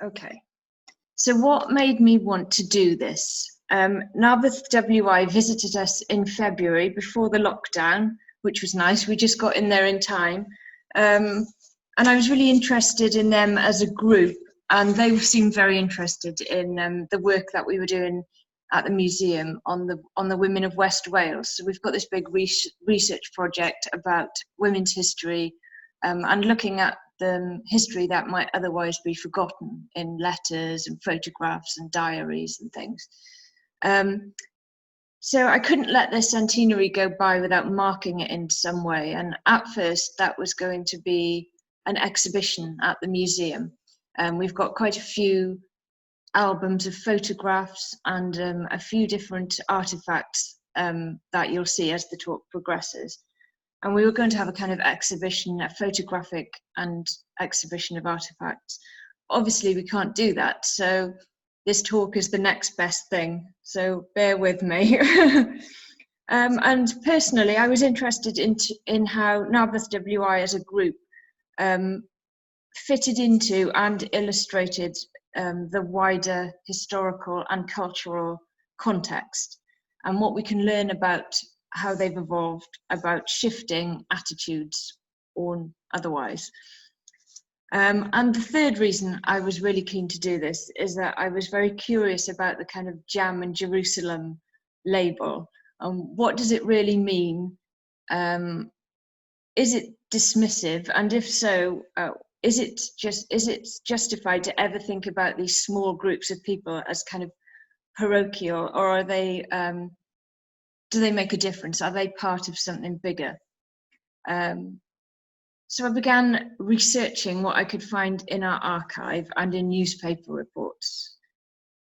Okay. So what made me want to do this? Narberth W.I visited us in February before the lockdown, which was nice. We just got in there in time. And I was really interested in them as a group, and they seemed very interested in the work that we were doing at the museum on the women of West Wales. So we've got this big research project about women's history, and looking at the history that might otherwise be forgotten in letters and photographs and diaries and things. So I couldn't let the centenary go by without marking it in some way. And at first that was going to be an exhibition at the museum. We've got quite a few albums of photographs and a few different artifacts that you'll see as the talk progresses. And we were going to have a kind of exhibition, a photographic and exhibition of artifacts. Obviously, we can't do that. So this talk is the next best thing. So bear with me. And personally, I was interested in how Narberth W.I as a group fitted into and illustrated the wider historical and cultural context, and what we can learn about how they've evolved, about shifting attitudes or otherwise. And the third reason I was really keen to do this is that I was very curious about the kind of Jam and Jerusalem label. What does it really mean? Is it dismissive? And if so, is it justified to ever think about these small groups of people as kind of parochial, or are they do they make a difference? Are they part of something bigger? So I began researching what I could find in our archive and in newspaper reports.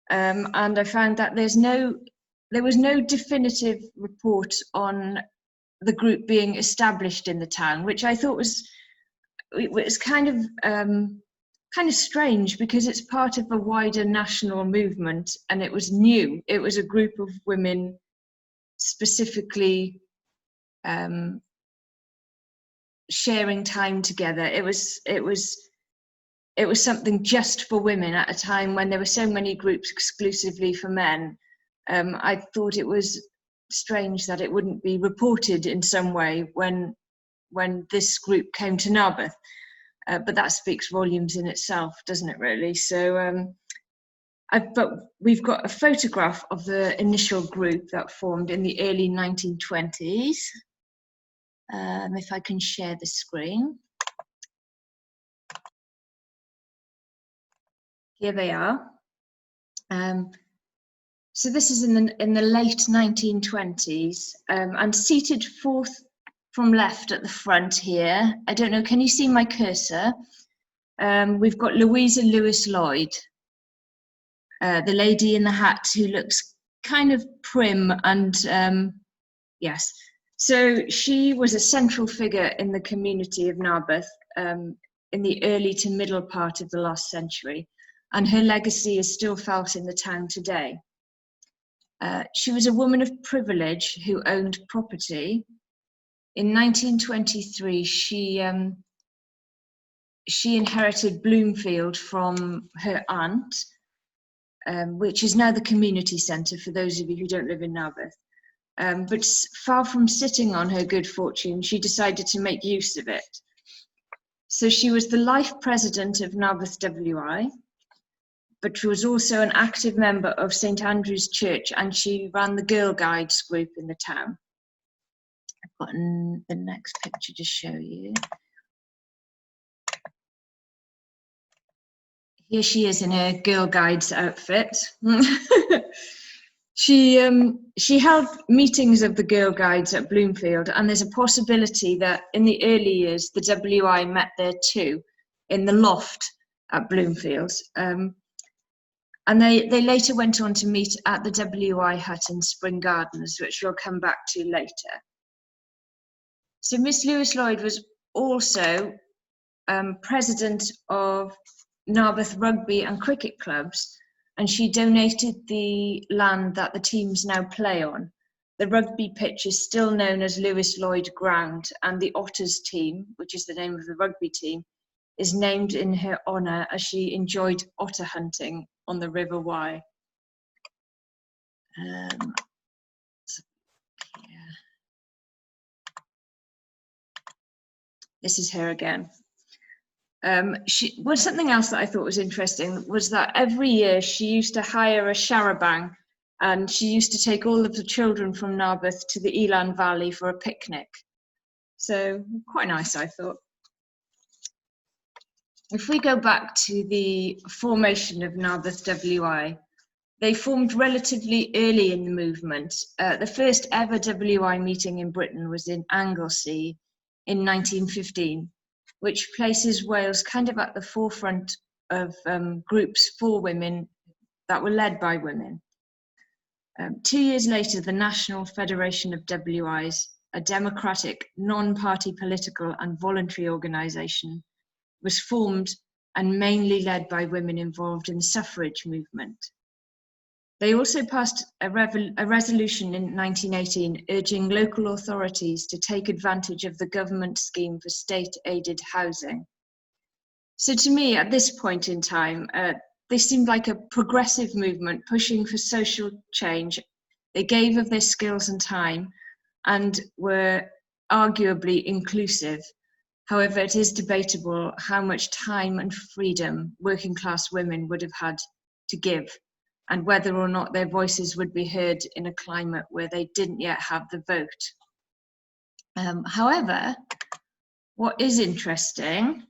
And I found that there was no definitive report on the group being established in the town, which I thought was kind of strange, because it's part of a wider national movement and it was new. It was a group of women specifically sharing time together. It was something just for women at a time when there were so many groups exclusively for men. I thought it was strange that it wouldn't be reported in some way when this group came to Narberth, but that speaks volumes in itself, doesn't it, really? So but we've got a photograph of the initial group that formed in the early 1920s. If I can share the screen. Here they are. So this is in the late 1920s, and seated fourth from left at the front here. I don't know, can you see my cursor? We've got Louisa Lewis Lloyd, the lady in the hat who looks kind of prim and yes. So she was a central figure in the community of Narberth in the early to middle part of the last century, and her legacy is still felt in the town today. She was a woman of privilege who owned property. In 1923, she inherited Bloomfield from her aunt, which is now the community centre for those of you who don't live in Narberth. But far from sitting on her good fortune, she decided to make use of it. So she was the life president of Narberth W.I, but she was also an active member of St Andrew's Church, and she ran the Girl Guides group in the town. I've got the next picture to show you. Here she is in her Girl Guides outfit. She held meetings of the Girl Guides at Bloomfield, and there's a possibility that in the early years the W.I met there too, in the loft at Bloomfield. And they later went on to meet at the W.I hut in Spring Gardens, which we'll come back to later. So Miss Lewis Lloyd was also president of Narberth Rugby and Cricket Clubs, and she donated the land that the teams now play on. The rugby pitch is still known as Lewis Lloyd Ground, and the Otters team, which is the name of the rugby team, is named in her honour as she enjoyed otter hunting on the River Wye. This is her again. Something else that I thought was interesting was that every year she used to hire a charabanc, and she used to take all of the children from Narberth to the Elan Valley for a picnic. So quite nice, I thought. If we go back to the formation of Narberth W.I, they formed relatively early in the movement. The first ever W.I meeting in Britain was in Anglesey in 1915, which places Wales kind of at the forefront of groups for women that were led by women. 2 years later, the National Federation of WIs, a democratic, non-party political and voluntary organisation, was formed and mainly led by women involved in the suffrage movement. They also passed a resolution in 1918 urging local authorities to take advantage of the government scheme for state-aided housing. So to me, at this point in time, they seemed like a progressive movement pushing for social change. They gave of their skills and time and were arguably inclusive. However, it is debatable how much time and freedom working class women would have had to give, and whether or not their voices would be heard in a climate where they didn't yet have the vote. However, what is interesting,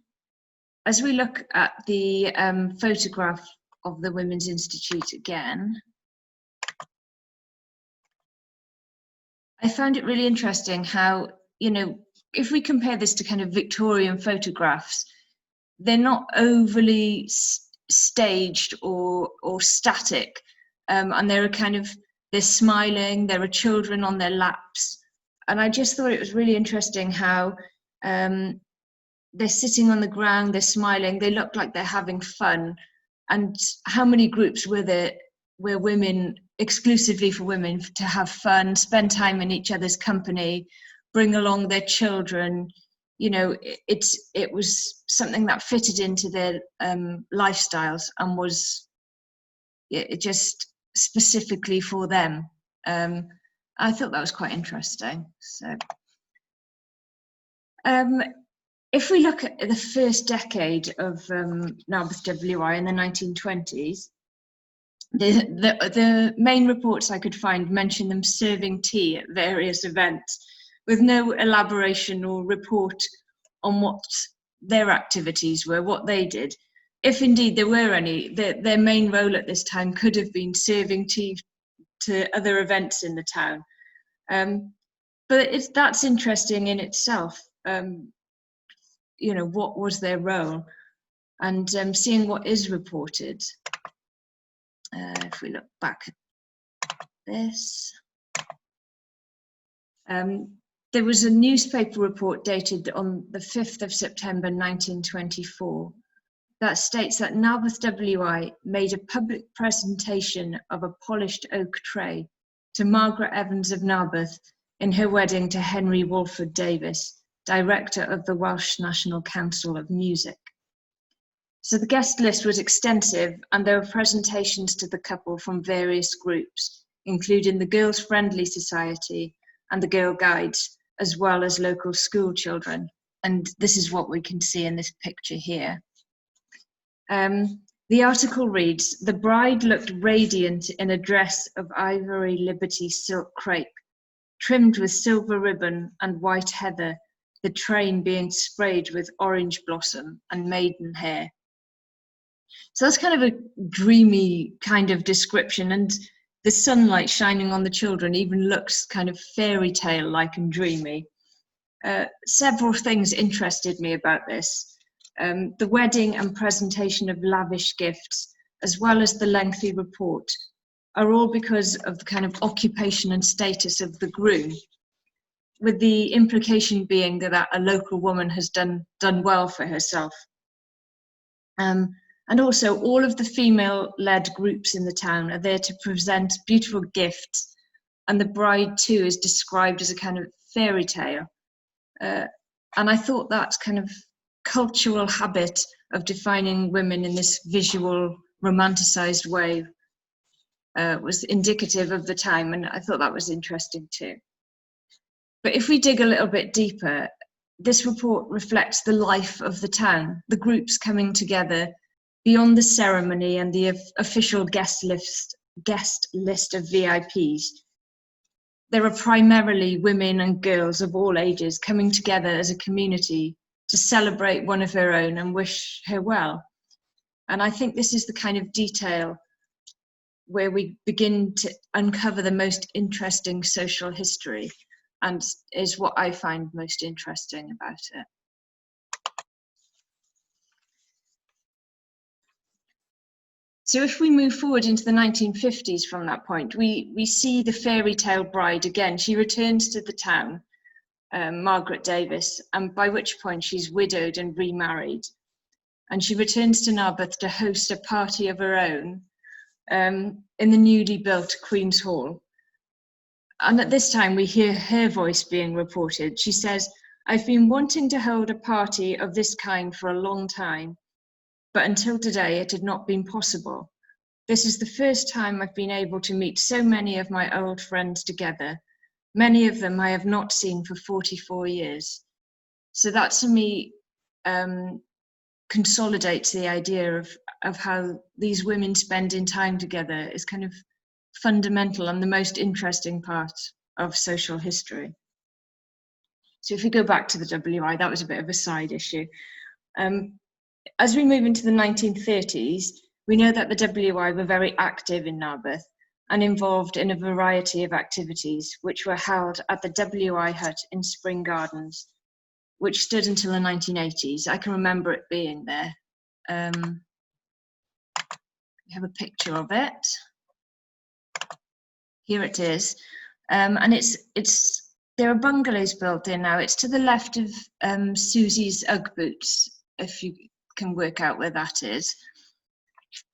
as we look at the photograph of the Women's Institute again, I found it really interesting how, if we compare this to kind of Victorian photographs, they're not overly staged or static, and they're smiling, there are children on their laps, and I just thought it was really interesting how they're sitting on the ground, they're smiling, they look like they're having fun. And how many groups were there where women, exclusively for women, to have fun, spend time in each other's company, bring along their children? It was something that fitted into their lifestyles and was just specifically for them. I thought that was quite interesting. So if we look at the first decade of Narberth W.I in the 1920s, the main reports I could find mention them serving tea at various events, with no elaboration or report on what their activities were, what they did. If indeed there were any, their main role at this time could have been serving tea to other events in the town. But that's interesting in itself. What was their role? And seeing what is reported. If we look back at this. There was a newspaper report dated on the 5th of September 1924 that states that Narberth W.I made a public presentation of a polished oak tray to Margaret Evans of Narberth in her wedding to Henry Walford Davis, director of the Welsh National Council of Music. So the guest list was extensive, and there were presentations to the couple from various groups, including the Girls Friendly Society and the Girl Guides, as well as local school children. And this is what we can see in this picture here. The article reads, "The bride looked radiant in a dress of ivory Liberty silk crepe, trimmed with silver ribbon and white heather, the train being sprayed with orange blossom and maiden hair." So that's kind of a dreamy kind of description, and the sunlight shining on the children even looks kind of fairy tale-like and dreamy. Several things interested me about this. The wedding and presentation of lavish gifts, as well as the lengthy report, are all because of the kind of occupation and status of the groom, with the implication being that a local woman has done well for herself. And also, all of the female-led groups in the town are there to present beautiful gifts, and the bride too is described as a kind of fairy tale. And I thought that's kind of cultural habit of defining women in this visual, romanticized way was indicative of the time, and I thought that was interesting too. But if we dig a little bit deeper, this report reflects the life of the town, the groups coming together beyond the ceremony and the official guest list of VIPs. There are primarily women and girls of all ages coming together as a community to celebrate one of her own and wish her well. And I think this is the kind of detail where we begin to uncover the most interesting social history, and is what I find most interesting about it. So if we move forward into the 1950s from that point, we see the fairy tale bride again. She returns to the town, Margaret Davis, and by which point she's widowed and remarried. And she returns to Narberth to host a party of her own in the newly built Queen's Hall. And at this time, we hear her voice being reported. She says, "I've been wanting to hold a party of this kind for a long time, but until today it had not been possible. This is the first time I've been able to meet so many of my old friends together. Many of them I have not seen for 44 years. So that to me consolidates the idea of how these women spending time together is kind of fundamental and the most interesting part of social history. So if we go back to the WI, that was a bit of a side issue. As we move into the 1930s, we know that the WI were very active in Narberth and involved in a variety of activities which were held at the WI hut in Spring Gardens, which stood until the 1980s. I can remember it being there. We have a picture of it. Here it is. And there are bungalows built there now. It's to the left of Susie's Ugg boots, if you can work out where that is.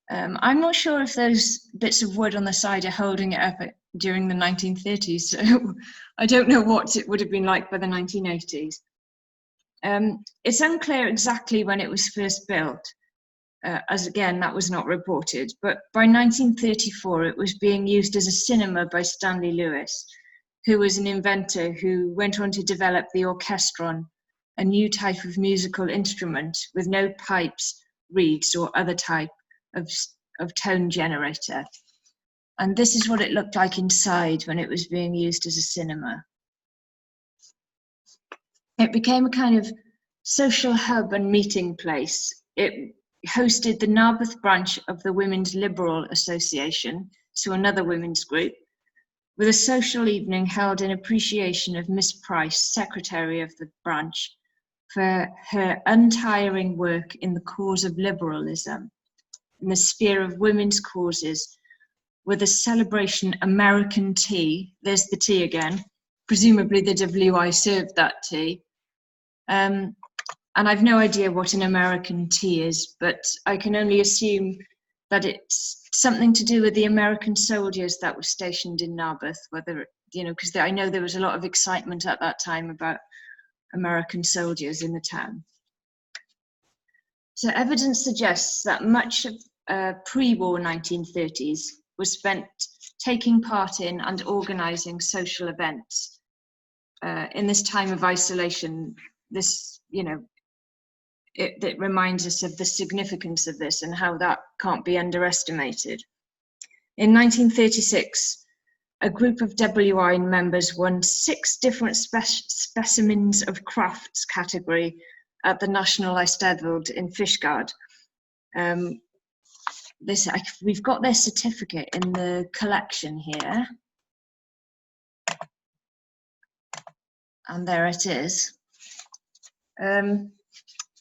I'm not sure if those bits of wood on the side are holding it up during the 1930s, so I don't know what it would have been like by the 1980s. It's unclear exactly when it was first built, as again, that was not reported, but by 1934 it was being used as a cinema by Stanley Lewis, who was an inventor who went on to develop the orchestron, a new type of musical instrument with no pipes, reeds, or other type of tone generator. And this is what it looked like inside when it was being used as a cinema. It became a kind of social hub and meeting place. It hosted the Narberth branch of the Women's Liberal Association, so another women's group, with a social evening held in appreciation of Miss Price, secretary of the branch, for her untiring work in the cause of liberalism, in the sphere of women's causes, with a celebration American tea. There's the tea again. Presumably the WI served that tea. And I've no idea what an American tea is, but I can only assume that it's something to do with the American soldiers that were stationed in Narberth, whether, because I know there was a lot of excitement at that time about American soldiers in the town. So evidence suggests that much of pre-war 1930s was spent taking part in and organising social events. In this time of isolation, this, it reminds us of the significance of this and how that can't be underestimated. In 1936, a group of WI members won 6 different specimens of crafts category at the National Eisteddfod in Fishguard. We've got their certificate in the collection here. And there it is.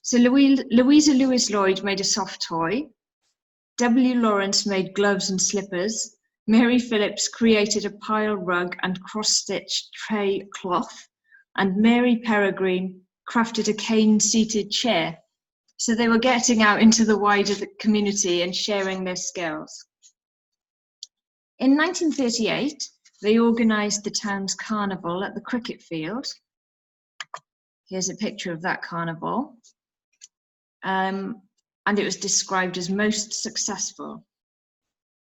So Louisa Lewis-Lloyd made a soft toy. W. Lawrence made gloves and slippers. Mary Phillips created a pile rug and cross-stitched tray cloth. And Mary Peregrine crafted a cane-seated chair. So they were getting out into the wider community and sharing their skills. In 1938, they organised the town's carnival at the cricket field. Here's a picture of that carnival. and it was described as most successful.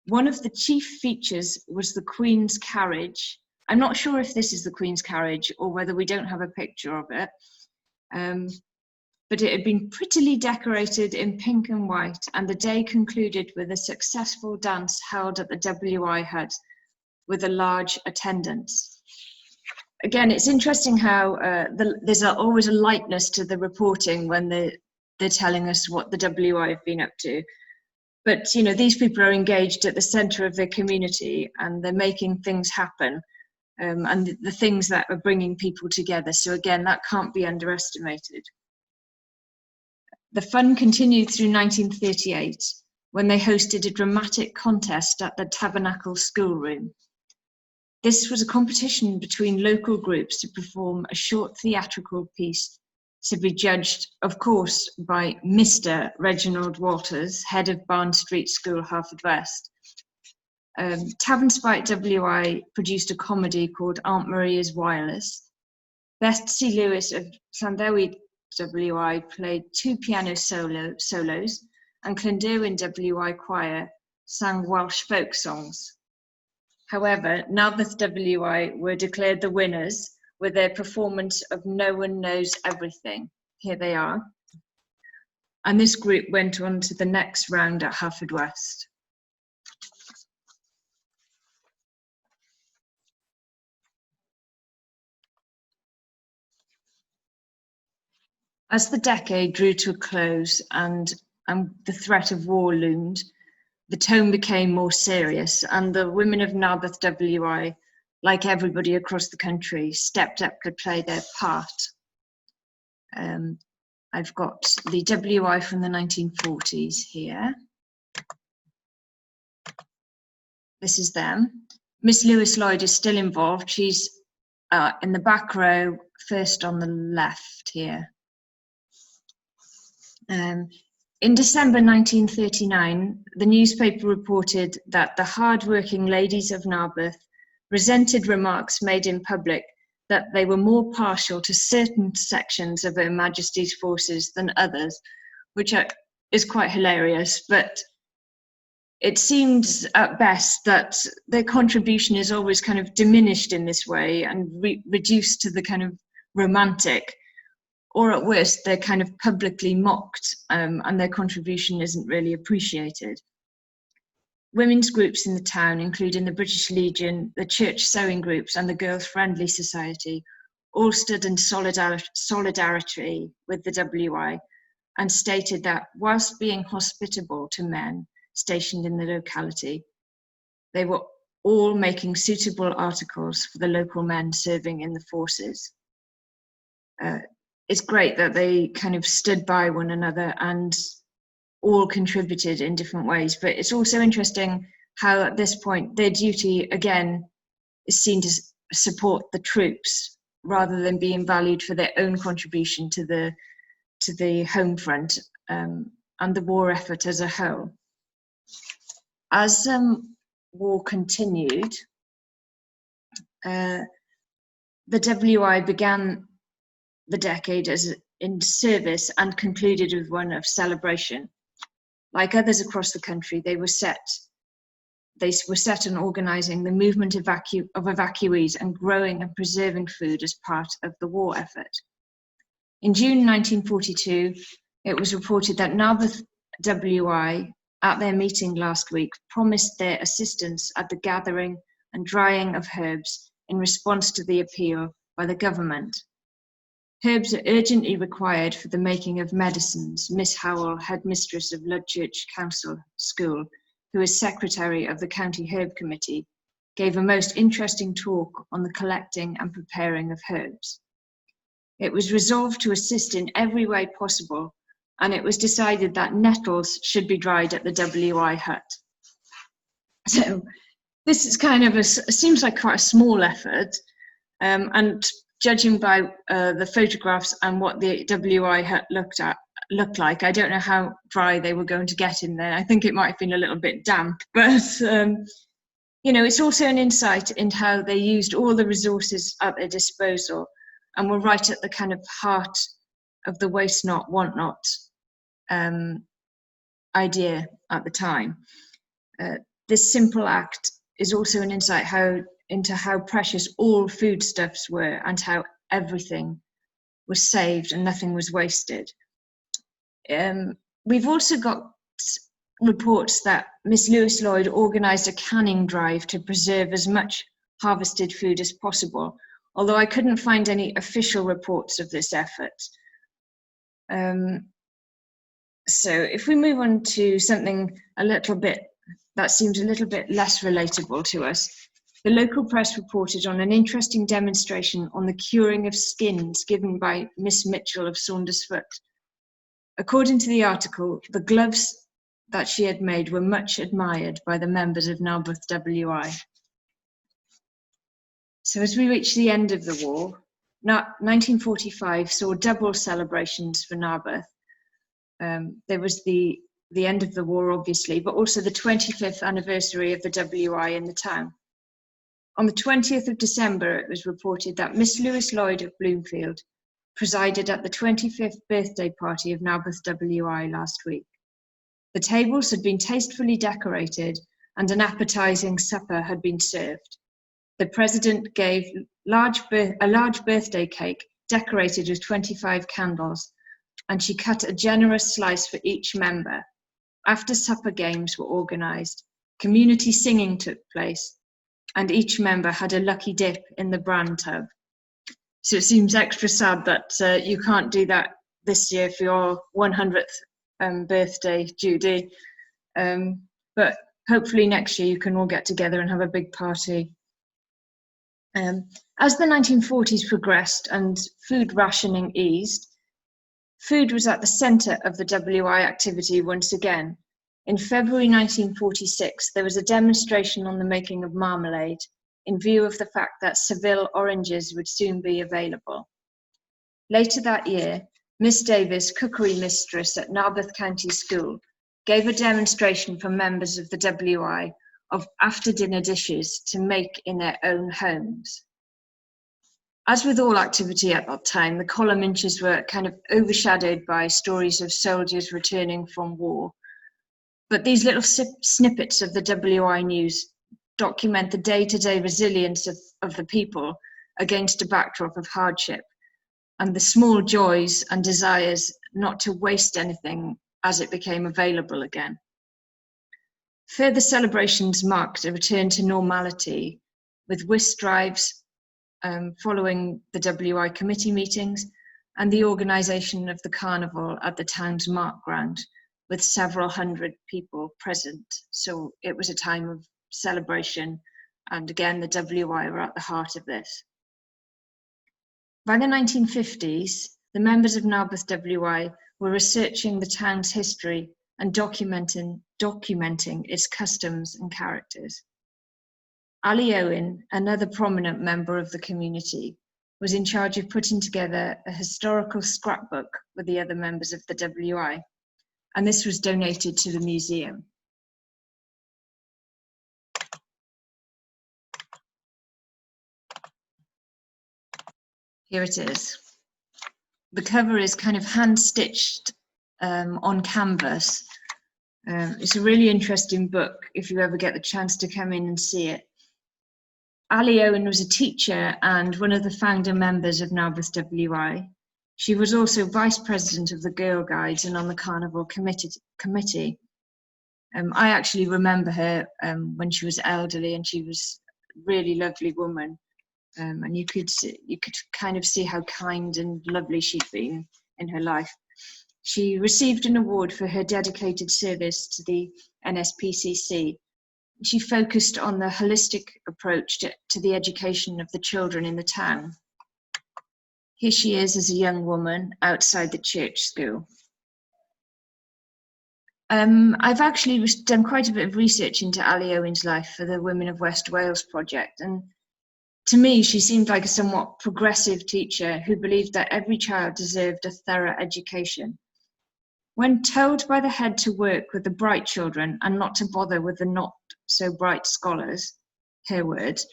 One of the chief features was the Queen's carriage. I'm not sure if this is the Queen's carriage or whether we don't have a picture of it, but it had been prettily decorated in pink and white, and the day concluded with a successful dance held at the W.I hut with a large attendance. Again, it's interesting how there's always a lightness to the reporting when they're telling us what the W.I have been up to. But, you know, these people are engaged at the centre of their community and they're making things happen, and the things that are bringing people together. So again, that can't be underestimated. The fun continued through 1938 when they hosted a dramatic contest at the Tabernacle Schoolroom. This was a competition between local groups to perform a short theatrical piece to be judged, of course, by Mr. Reginald Walters, head of Barn Street School, Haverfordwest. Tavern Spite W.I produced a comedy called Aunt Maria's Wireless. Betsy Lewis of Llanddewi W.I played 2 piano solos, and Clynderwyn W.I Choir sang Welsh folk songs. However, Narberth W.I were declared the winners with their performance of No One Knows Everything. Here they are. And this group went on to the next round at Haverfordwest. As the decade drew to a close and the threat of war loomed, the tone became more serious, and the women of Narberth W.I, like everybody across the country, stepped up to play their part. I've got the W.I from the 1940s here. This is them. Miss Lewis Lloyd is still involved. She's in the back row, first on the left here. In December 1939, the newspaper reported that the hard-working ladies of Narberth resented remarks made in public that they were more partial to certain sections of Her Majesty's forces than others, which is quite hilarious, but it seems at best that their contribution is always kind of diminished in this way and reduced to the kind of romantic, or at worst, they're kind of publicly mocked, and their contribution isn't really appreciated. Women's groups in the town, including the British Legion, the church sewing groups, and the Girls' Friendly Society, all stood in solidarity with the W.I and stated that whilst being hospitable to men stationed in the locality, they were all making suitable articles for the local men serving in the forces. It's great that they kind of stood by one another and all contributed in different ways, but it's also interesting how at this point their duty again is seen to support the troops rather than being valued for their own contribution to the home front and the war effort as a whole. As war continued, the W.I began the decade as in service and concluded with one of celebration. Like others across the country, they were set on organising the movement of evacuees and growing and preserving food as part of the war effort. In June 1942, it was reported that Narberth W.I, at their meeting last week, promised their assistance at the gathering and drying of herbs in response to the appeal by the government. Herbs are urgently required for the making of medicines. Miss Howell, headmistress of Ludchurch Council School, who is secretary of the County Herb Committee, gave a most interesting talk on the collecting and preparing of herbs. It was resolved to assist in every way possible, and it was decided that nettles should be dried at the W.I hut. So this is kind of seems like quite a small effort, and judging by the photographs and what the W.I hut looked like, I don't know how dry they were going to get in there. I think it might have been a little bit damp, but you know, it's also an insight into how they used all the resources at their disposal and were right at the kind of heart of the waste not, want not idea at the time. This simple act is also an insight into how precious all foodstuffs were and how everything was saved and nothing was wasted. We've also got reports that Miss Lewis Lloyd organised a canning drive to preserve as much harvested food as possible, although I couldn't find any official reports of this effort. So if we move on to something that seems a little bit less relatable to us, the local press reported on an interesting demonstration on the curing of skins given by Miss Mitchell of Saundersfoot. According to the article, the gloves that she had made were much admired by the members of Narberth W.I. So as we reach the end of the war, 1945 saw double celebrations for Narberth. There was the end of the war, obviously, but also the 25th anniversary of the WI in the town. On the 20th of December, it was reported that Miss Lewis Lloyd of Bloomfield presided at the 25th birthday party of Narberth WI last week. The tables had been tastefully decorated and an appetizing supper had been served. The president gave a large birthday cake decorated with 25 candles, and she cut a generous slice for each member. After supper games were organised, community singing took place, and each member had a lucky dip in the bran tub. So it seems extra sad that you can't do that this year for your 100th birthday, Judy. But hopefully next year you can all get together and have a big party. As the 1940s progressed and food rationing eased, food was at the centre of the WI activity once again. In February 1946, there was a demonstration on the making of marmalade in view of the fact that Seville oranges would soon be available. Later that year, Miss Davis, cookery mistress at Narberth County School, gave a demonstration for members of the WI of after-dinner dishes to make in their own homes. As with all activity at that time, the column inches were kind of overshadowed by stories of soldiers returning from war. But these little snippets of the WI news document the day-to-day resilience of the people against a backdrop of hardship and the small joys and desires not to waste anything as it became available again. Further celebrations marked a return to normality, with whist drives following the WI committee meetings and the organisation of the carnival at the town's mark ground, with several hundred people present. So it was a time of celebration, and again, the WI were at the heart of this. By the 1950s, the members of Narberth WI were researching the town's history and documenting its customs and characters. Ali Owen, another prominent member of the community, was in charge of putting together a historical scrapbook with the other members of the WI, and this was donated to the museum. Here it is. The cover is kind of hand-stitched on canvas. It's a really interesting book if you ever get the chance to come in and see it. Ali Owen was a teacher and one of the founder members of Narberth WI. She was also vice president of the Girl Guides and on the Carnival committee. I actually remember her when she was elderly, and she was a really lovely woman. And you could kind of see how kind and lovely she'd been in her life. She received an award for her dedicated service to the NSPCC. She focused on the holistic approach to the education of the children in the town. Here she is as a young woman outside the church school. I've actually done quite a bit of research into Ali Owen's life for the Women of West Wales project, and to me, she seemed like a somewhat progressive teacher who believed that every child deserved a thorough education. When told by the head to work with the bright children and not to bother with the not so bright scholars, her words,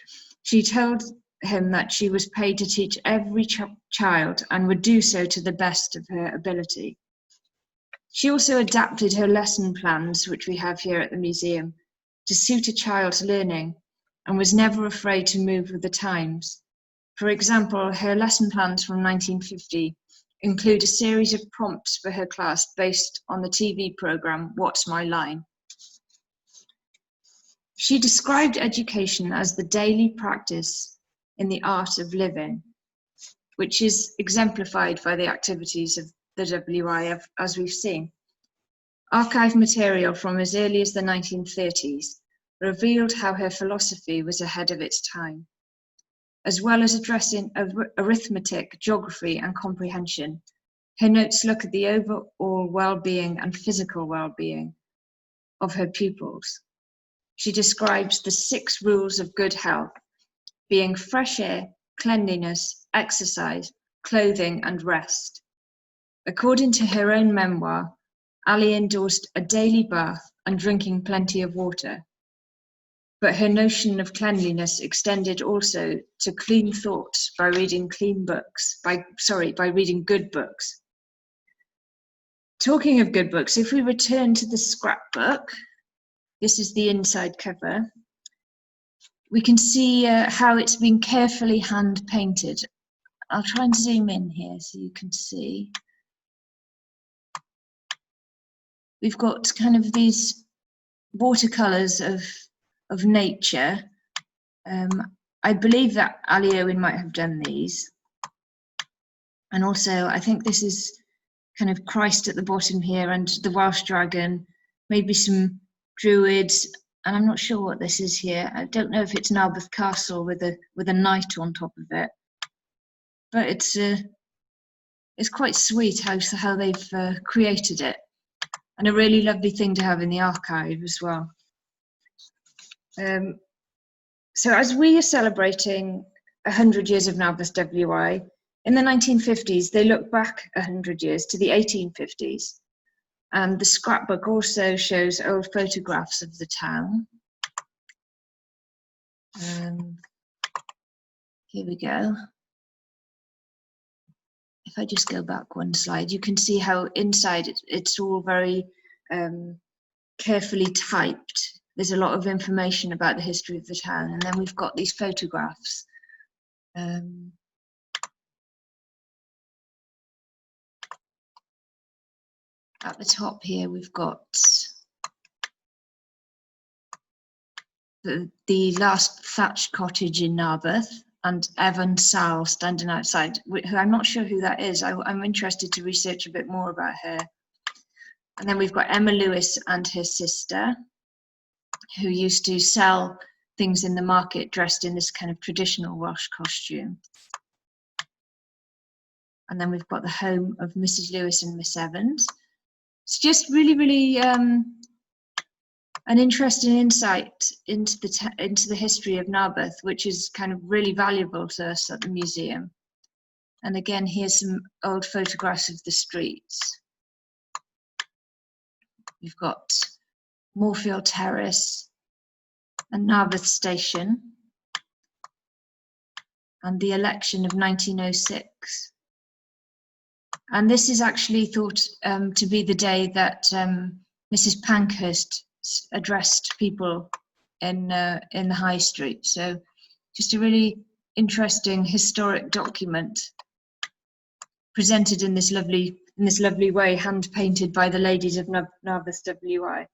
she told him that she was paid to teach every child and would do so to the best of her ability. She also adapted her lesson plans, which we have here at the museum, to suit a child's learning and was never afraid to move with the times. For example, her lesson plans from 1950 include a series of prompts for her class based on the TV programme What's My Line? She described education as the daily practice in the art of living, which is exemplified by the activities of the WI, as we've seen. Archive material from as early as the 1930s revealed how her philosophy was ahead of its time. As well as addressing arithmetic, geography, and comprehension, her notes look at the overall well-being and physical well-being of her pupils. She describes the 6 rules of good health, being fresh air, cleanliness, exercise, clothing, and rest. According to her own memoir, Ali endorsed a daily bath and drinking plenty of water. But her notion of cleanliness extended also to clean thoughts by reading reading good books. Talking of good books, if we return to the scrapbook, this is the inside cover, we can see how it's been carefully hand painted. I'll try and zoom in here so you can see. We've got kind of these watercolours of nature. I believe that Ali Owen might have done these. And also, I think this is kind of Christ at the bottom here and the Welsh dragon, maybe some druids, and I'm not sure what this is here. I don't know if it's Narberth Castle with a knight on top of it. But it's quite sweet how they've created it, and a really lovely thing to have in the archive as well. So as we are celebrating 100 years of Narberth W.I, in the 1950s, they look back 100 years to the 1850s. And the scrapbook also shows old photographs of the town. Here we go. If I just go back one slide, you can see how inside it's all very carefully typed. There's a lot of information about the history of the town, and then we've got these photographs. At the top here, we've got the last thatched cottage in Narberth, and Evan Sal standing outside, who I'm not sure who that is. I'm interested to research a bit more about her. And then we've got Emma Lewis and her sister, who used to sell things in the market dressed in this kind of traditional Welsh costume. And then we've got the home of Mrs. Lewis and Miss Evans. It's just really, really an interesting insight into the history of Narberth, which is kind of really valuable to us at the museum. And again, here's some old photographs of the streets. We've got Moorfield Terrace and Narberth Station, and the election of 1906. And this is actually thought to be the day that Mrs. Pankhurst addressed people in the High Street. So just a really interesting historic document presented in this lovely way, hand painted by the ladies of Narberth W.I.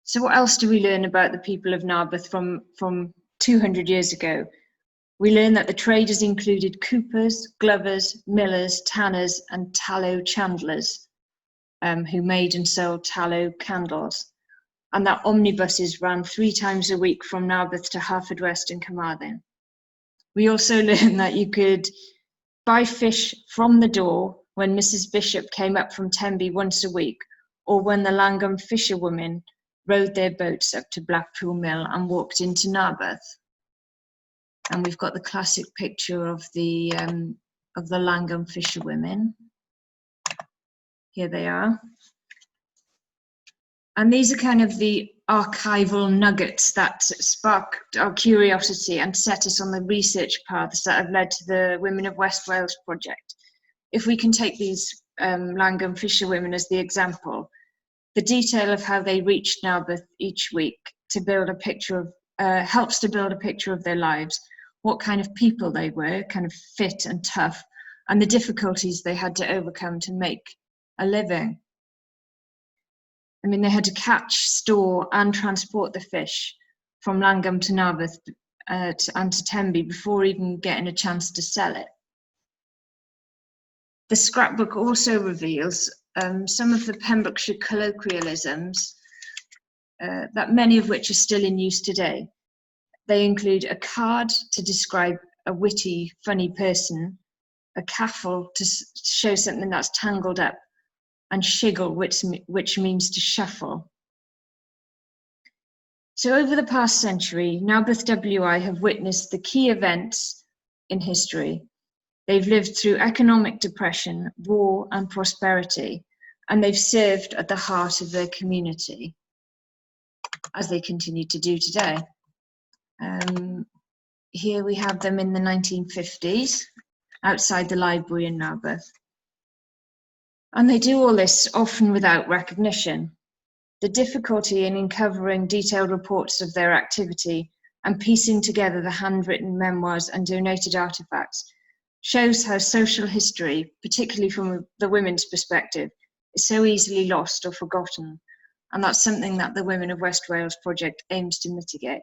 So what else do we learn about the people of Narberth from 200 years ago? We learn that the traders included coopers, glovers, millers, tanners, and tallow chandlers, who made and sold tallow candles, and that omnibuses ran 3 times a week from Narberth to Haverfordwest and Carmarthen. We also learn that you could buy fish from the door when Mrs. Bishop came up from Tenby once a week, or when the Langham fisherwomen rowed their boats up to Blackpool Mill and walked into Narberth. And we've got the classic picture of the Langham fisherwomen. Here they are. And these are kind of the archival nuggets that sparked our curiosity and set us on the research paths that have led to the Women of West Wales project. If we can take these Llangwm fisherwomen as the example, the detail of how they reached Narberth each week to build a picture of, helps to build a picture of their lives, what kind of people they were, kind of fit and tough, and the difficulties they had to overcome to make a living. I mean, they had to catch, store, and transport the fish from Llangwm to Narberth and to Tenby before even getting a chance to sell it. The scrapbook also reveals some of the Pembrokeshire colloquialisms, that many of which are still in use today. They include a card to describe a witty, funny person, a caffle to show something that's tangled up, and shiggle, which means to shuffle. So over the past century, Narberth W.I have witnessed the key events in history. They've lived through economic depression, war, and prosperity, and they've served at the heart of their community, as they continue to do today. Here we have them in the 1950s, outside the library in Narberth. And they do all this often without recognition. The difficulty in uncovering detailed reports of their activity and piecing together the handwritten memoirs and donated artifacts shows how social history, particularly from the women's perspective, is so easily lost or forgotten. And that's something that the Women of West Wales project aims to mitigate.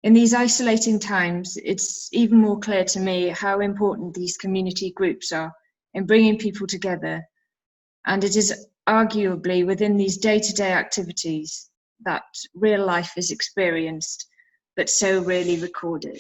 In these isolating times, it's even more clear to me how important these community groups are in bringing people together. And it is arguably within these day-to-day activities that real life is experienced, but so rarely recorded.